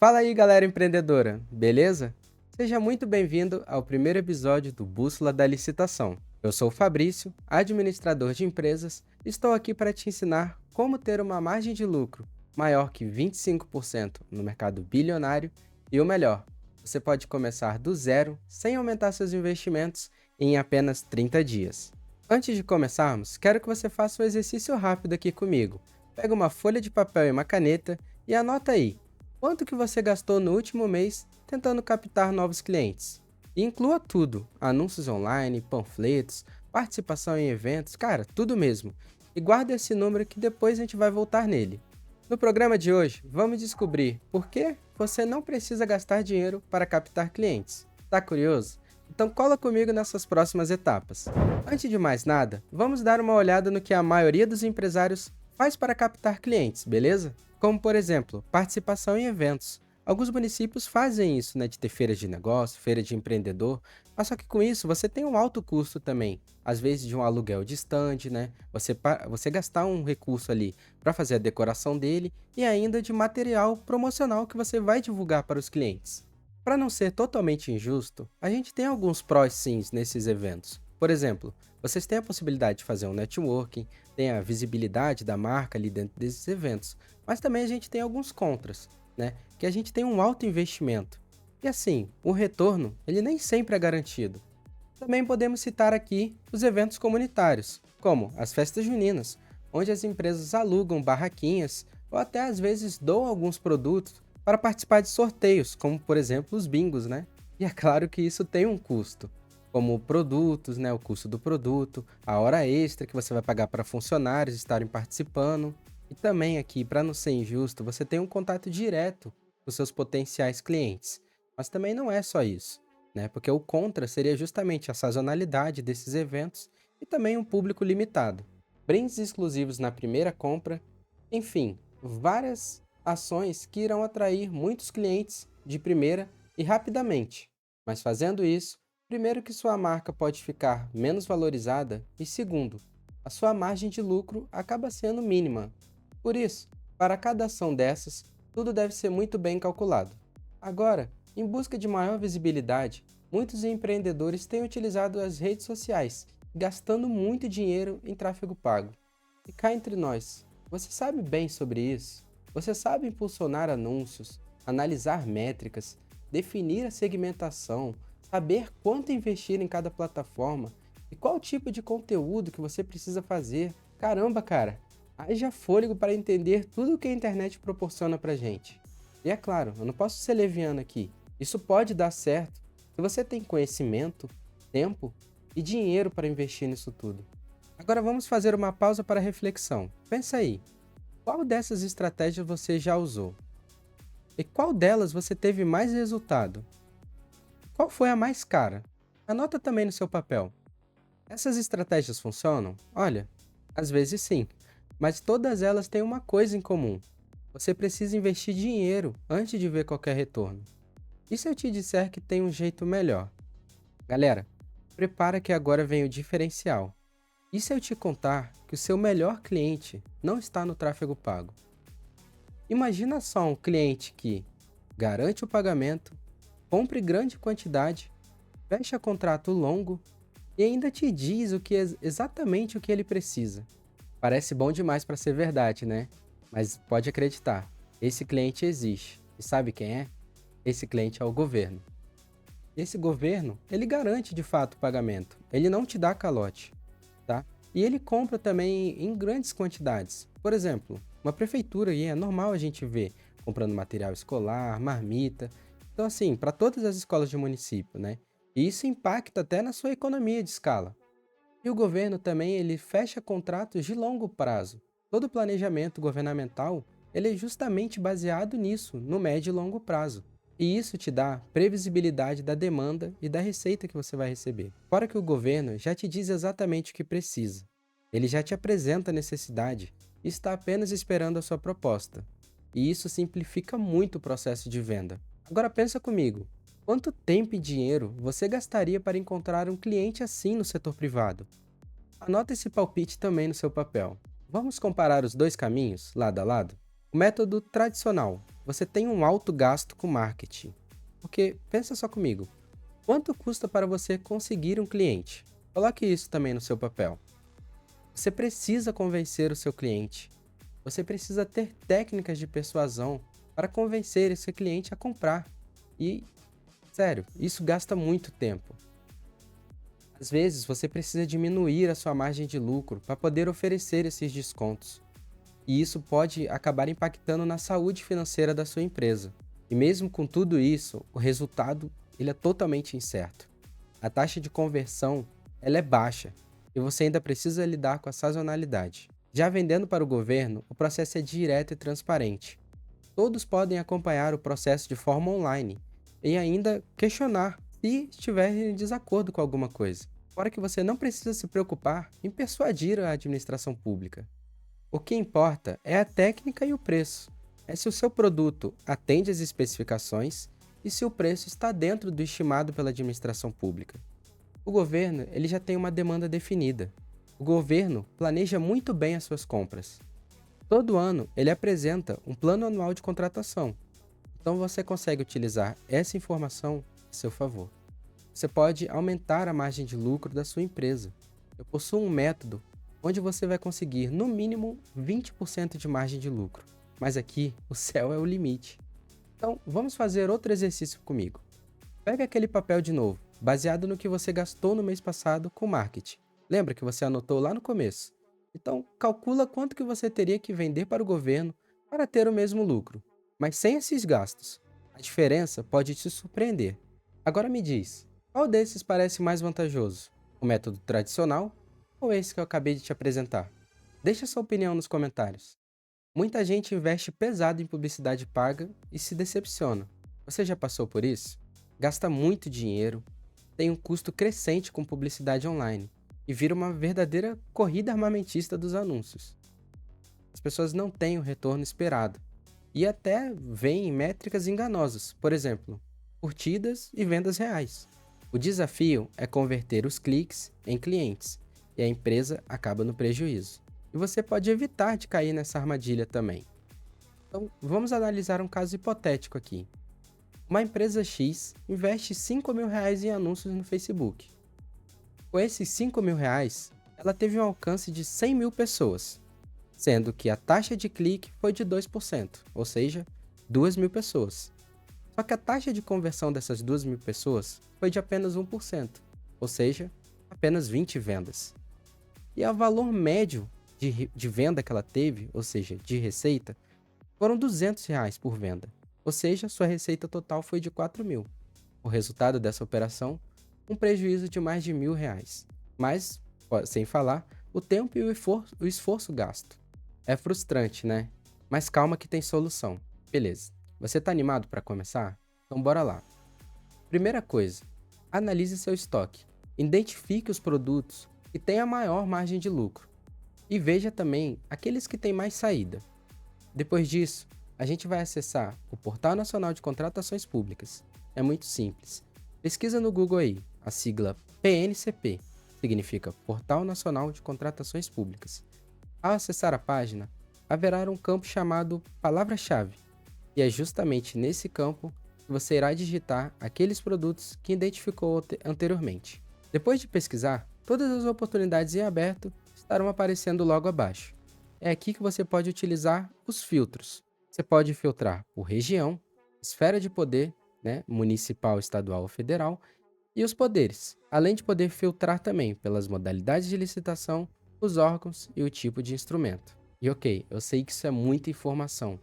Fala aí, galera empreendedora, beleza? Seja muito bem-vindo ao primeiro episódio do Bússola da Licitação. Eu sou o Fabrício, administrador de empresas, e estou aqui para te ensinar como ter uma margem de lucro maior que 25% no mercado bilionário e o melhor, você pode começar do zero sem aumentar seus investimentos em apenas 30 dias. Antes de começarmos, quero que você faça um exercício rápido aqui comigo. Pega uma folha de papel e uma caneta e anota aí quanto que você gastou no último mês tentando captar novos clientes. E inclua tudo: anúncios online, panfletos, participação em eventos, cara, tudo mesmo. E guarda esse número que depois a gente vai voltar nele. No programa de hoje, vamos descobrir por que você não precisa gastar dinheiro para captar clientes. Tá curioso? Então cola comigo nessas próximas etapas. Antes de mais nada, vamos dar uma olhada no que a maioria dos empresários faz para captar clientes, beleza? Como, por exemplo, participação em eventos. Alguns municípios fazem isso, né, de ter feiras de negócio, feira de empreendedor, mas só que com isso você tem um alto custo também. Às vezes de um aluguel de stand, né, você gastar um recurso ali para fazer a decoração dele e ainda de material promocional que você vai divulgar para os clientes. Para não ser totalmente injusto, a gente tem alguns prós sim nesses eventos. Por exemplo, vocês têm a possibilidade de fazer um networking, tem a visibilidade da marca ali dentro desses eventos, mas também a gente tem alguns contras, né? Que a gente tem um alto investimento. E assim, o retorno, ele nem sempre é garantido. Também podemos citar aqui os eventos comunitários, como as festas juninas, onde as empresas alugam barraquinhas ou até às vezes doam alguns produtos para participar de sorteios, como por exemplo os bingos, né? E é claro que isso tem um custo, como produtos, né? O custo do produto, a hora extra que você vai pagar para funcionários estarem participando. E também aqui, para não ser injusto, você tem um contato direto com seus potenciais clientes. Mas também não é só isso, né? Porque o contra seria justamente a sazonalidade desses eventos e também um público limitado. Brindes exclusivos na primeira compra, enfim, várias ações que irão atrair muitos clientes de primeira e rapidamente. Mas fazendo isso, primeiro que sua marca pode ficar menos valorizada e segundo, a sua margem de lucro acaba sendo mínima. Por isso, para cada ação dessas, tudo deve ser muito bem calculado. Agora, em busca de maior visibilidade, muitos empreendedores têm utilizado as redes sociais, gastando muito dinheiro em tráfego pago. E cá entre nós, você sabe bem sobre isso? Você sabe impulsionar anúncios, analisar métricas, definir a segmentação, saber quanto investir em cada plataforma e qual tipo de conteúdo que você precisa fazer? Caramba, cara! Haja fôlego para entender tudo o que a internet proporciona pra gente. E é claro, eu não posso ser leviano aqui. Isso pode dar certo se você tem conhecimento, tempo e dinheiro para investir nisso tudo. Agora vamos fazer uma pausa para reflexão. Pensa aí, qual dessas estratégias você já usou? E qual delas você teve mais resultado? Qual foi a mais cara? Anota também no seu papel. Essas estratégias funcionam? Olha, às vezes sim, mas todas elas têm uma coisa em comum. Você precisa investir dinheiro antes de ver qualquer retorno. E se eu te disser que tem um jeito melhor? Galera, prepara que agora vem o diferencial. E se eu te contar que o seu melhor cliente não está no tráfego pago? Imagina só um cliente que garante o pagamento, compre grande quantidade, fecha contrato longo e ainda te diz exatamente o que ele precisa. Parece bom demais para ser verdade, né? Mas pode acreditar, esse cliente existe. E sabe quem é? Esse cliente é o governo. Esse governo, ele garante de fato o pagamento. Ele não te dá calote, tá? E ele compra também em grandes quantidades. Por exemplo, uma prefeitura, e é normal a gente ver comprando material escolar, marmita. Então, assim, para todas as escolas de município, né? E isso impacta até na sua economia de escala. E o governo também ele fecha contratos de longo prazo. Todo o planejamento governamental ele é justamente baseado nisso, no médio e longo prazo. E isso te dá previsibilidade da demanda e da receita que você vai receber. Fora que o governo já te diz exatamente o que precisa. Ele já te apresenta a necessidade e está apenas esperando a sua proposta. E isso simplifica muito o processo de venda. Agora pensa comigo, quanto tempo e dinheiro você gastaria para encontrar um cliente assim no setor privado? Anota esse palpite também no seu papel. Vamos comparar os dois caminhos, lado a lado? O método tradicional. você tem um alto gasto com marketing. Porque, pensa só comigo, quanto custa para você conseguir um cliente? Coloque isso também no seu papel. Você precisa convencer o seu cliente. Você precisa ter técnicas de persuasão para convencer esse cliente a comprar. E, sério, isso gasta muito tempo. Às vezes, você precisa diminuir a sua margem de lucro para poder oferecer esses descontos. E isso pode acabar impactando na saúde financeira da sua empresa. E mesmo com tudo isso, o resultado ele é totalmente incerto. A taxa de conversão ela é baixa e você ainda precisa lidar com a sazonalidade. Já vendendo para o governo, o processo é direto e transparente. Todos podem acompanhar o processo de forma online e ainda questionar se estiver em desacordo com alguma coisa. Fora que você não precisa se preocupar em persuadir a administração pública. O que importa é a técnica e o preço. É se o seu produto atende às especificações e se o preço está dentro do estimado pela administração pública. O governo ele já tem uma demanda definida. O governo planeja muito bem as suas compras. Todo ano ele apresenta um plano anual de contratação. Então você consegue utilizar essa informação a seu favor. Você pode aumentar a margem de lucro da sua empresa. Eu possuo um método onde você vai conseguir no mínimo 20% de margem de lucro. Mas aqui o céu é o limite. Então vamos fazer outro exercício comigo. Pega aquele papel de novo, baseado no que você gastou no mês passado com marketing. Lembra que você anotou lá no começo? Então calcula quanto que você teria que vender para o governo para ter o mesmo lucro, mas sem esses gastos. A diferença pode te surpreender. Agora me diz, qual desses parece mais vantajoso? O método tradicional ou esse que eu acabei de te apresentar? Deixa sua opinião nos comentários. Muita gente investe pesado em publicidade paga e se decepciona. Você já passou por isso? Gasta muito dinheiro, tem um custo crescente com publicidade online e vira uma verdadeira corrida armamentista dos anúncios. As pessoas não têm o retorno esperado e até veem métricas enganosas, por exemplo, curtidas e vendas reais. O desafio é converter os cliques em clientes e a empresa acaba no prejuízo. E você pode evitar de cair nessa armadilha também. Então, vamos analisar um caso hipotético aqui. Uma empresa X investe R$ 5.000 em anúncios no Facebook. Com esses R$ 5.000, ela teve um alcance de 100 mil pessoas, sendo que a taxa de clique foi de 2%, ou seja, 2.000 pessoas. Só que a taxa de conversão dessas 2.000 pessoas foi de apenas 1%, ou seja, apenas 20 vendas. E o valor médio de venda que ela teve, ou seja, de receita, foram R$ 200 por venda, ou seja, sua receita total foi de 4.000. O resultado dessa operação, um prejuízo de mais de R$ 1.000, mas, sem falar, o tempo e o esforço gasto. É frustrante, né? Mas calma que tem solução. Beleza, você está animado para começar? Então bora lá. Primeira coisa, analise seu estoque. Identifique os produtos que têm a maior margem de lucro. E veja também aqueles que têm mais saída. Depois disso, a gente vai acessar o Portal Nacional de Contratações Públicas. É muito simples. Pesquisa no Google aí, a sigla PNCP, significa Portal Nacional de Contratações Públicas. Ao acessar a página, haverá um campo chamado Palavra-chave, e é justamente nesse campo que você irá digitar aqueles produtos que identificou anteriormente. Depois de pesquisar, todas as oportunidades em aberto estarão aparecendo logo abaixo. É aqui que você pode utilizar os filtros. Você pode filtrar por região, esfera de poder, municipal, estadual ou federal, e os poderes, além de poder filtrar também pelas modalidades de licitação, os órgãos e o tipo de instrumento. E ok, eu sei que isso é muita informação.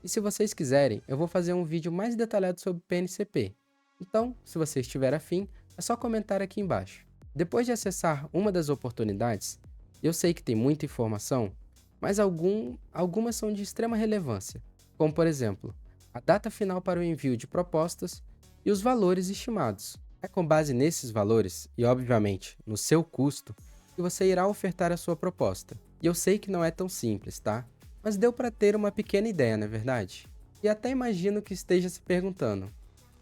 E se vocês quiserem, eu vou fazer um vídeo mais detalhado sobre PNCP. Então, se você estiver afim, é só comentar aqui embaixo. Depois de acessar uma das oportunidades, eu sei que tem muita informação, mas algumas são de extrema relevância, como por exemplo, a data final para o envio de propostas e os valores estimados. É com base nesses valores e, obviamente, no seu custo, que você irá ofertar a sua proposta. E eu sei que não é tão simples, tá? Mas deu para ter uma pequena ideia, não é verdade? E até imagino que esteja se perguntando,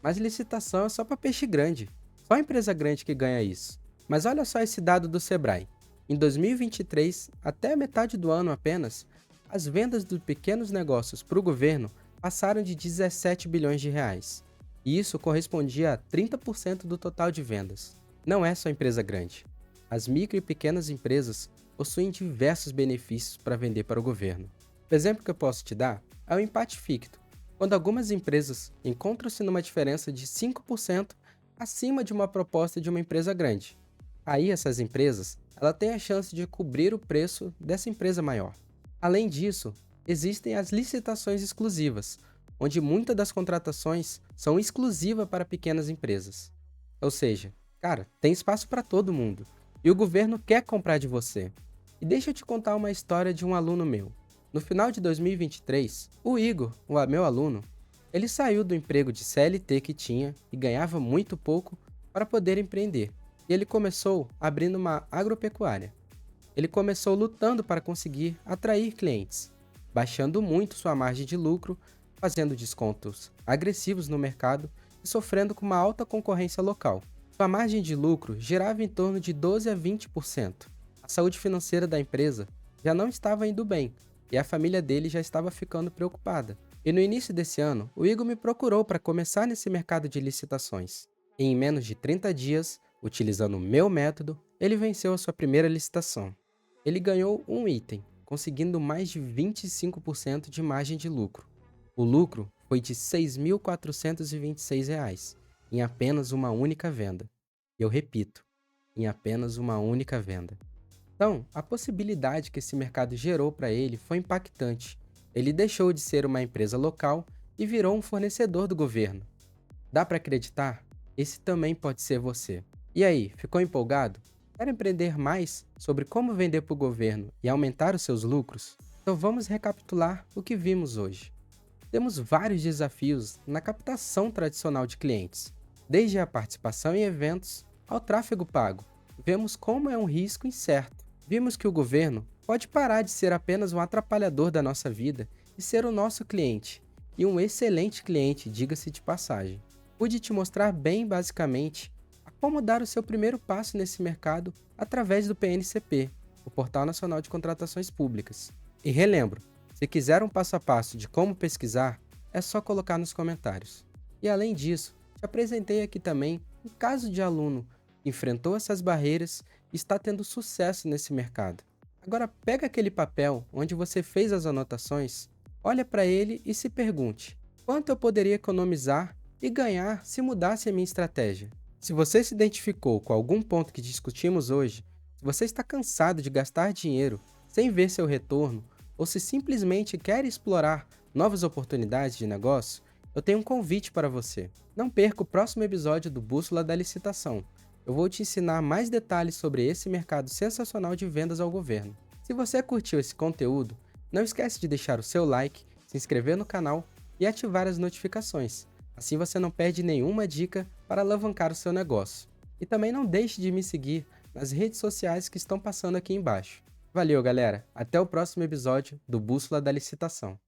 mas licitação é só para peixe grande, só empresa grande que ganha isso. Mas olha só esse dado do Sebrae. Em 2023, até a metade do ano apenas, as vendas dos pequenos negócios para o governo passaram de 17 bilhões de reais. E isso correspondia a 30% do total de vendas. Não é só empresa grande. As micro e pequenas empresas possuem diversos benefícios para vender para o governo. O exemplo que eu posso te dar é o empate ficto, quando algumas empresas encontram-se numa diferença de 5% acima de uma proposta de uma empresa grande. Aí essas empresas, ela tem a chance de cobrir o preço dessa empresa maior. Além disso, existem as licitações exclusivas, onde muitas das contratações são exclusivas para pequenas empresas. Ou seja, cara, tem espaço para todo mundo, e o governo quer comprar de você. E deixa eu te contar uma história de um aluno meu. No final de 2023, o Igor, meu aluno, ele saiu do emprego de CLT que tinha e ganhava muito pouco para poder empreender. E ele começou abrindo uma agropecuária. Ele começou lutando para conseguir atrair clientes, baixando muito sua margem de lucro, fazendo descontos agressivos no mercado e sofrendo com uma alta concorrência local. Sua margem de lucro girava em torno de 12 a 20%. A saúde financeira da empresa já não estava indo bem e a família dele já estava ficando preocupada. E no início desse ano, o Igor me procurou para começar nesse mercado de licitações. E em menos de 30 dias, utilizando o meu método, ele venceu a sua primeira licitação. Ele ganhou um item, conseguindo mais de 25% de margem de lucro. O lucro foi de R$ 6.426 em apenas uma única venda. Eu repito, em apenas uma única venda. Então, a possibilidade que esse mercado gerou para ele foi impactante. Ele deixou de ser uma empresa local e virou um fornecedor do governo. Dá para acreditar? Esse também pode ser você. E aí, ficou empolgado? Quer aprender mais sobre como vender para o governo e aumentar os seus lucros? Então vamos recapitular o que vimos hoje. Temos vários desafios na captação tradicional de clientes, desde a participação em eventos ao tráfego pago. Vemos como é um risco incerto. Vimos que o governo pode parar de ser apenas um atrapalhador da nossa vida e ser o nosso cliente, e um excelente cliente, diga-se de passagem. Pude te mostrar bem basicamente a como dar o seu primeiro passo nesse mercado através do PNCP, o Portal Nacional de Contratações Públicas. E relembro, se quiser um passo a passo de como pesquisar, é só colocar nos comentários. E além disso, te apresentei aqui também um caso de aluno que enfrentou essas barreiras e está tendo sucesso nesse mercado. Agora pega aquele papel onde você fez as anotações, olha para ele e se pergunte: quanto eu poderia economizar e ganhar se mudasse a minha estratégia? Se você se identificou com algum ponto que discutimos hoje, se você está cansado de gastar dinheiro sem ver seu retorno, ou se simplesmente quer explorar novas oportunidades de negócio, eu tenho um convite para você. Não perca o próximo episódio do Bússola da Licitação. Eu vou te ensinar mais detalhes sobre esse mercado sensacional de vendas ao governo. Se você curtiu esse conteúdo, não esquece de deixar o seu like, se inscrever no canal e ativar as notificações. Assim você não perde nenhuma dica para alavancar o seu negócio. E também não deixe de me seguir nas redes sociais que estão passando aqui embaixo. Valeu, galera! Até o próximo episódio do Bússola da Licitação.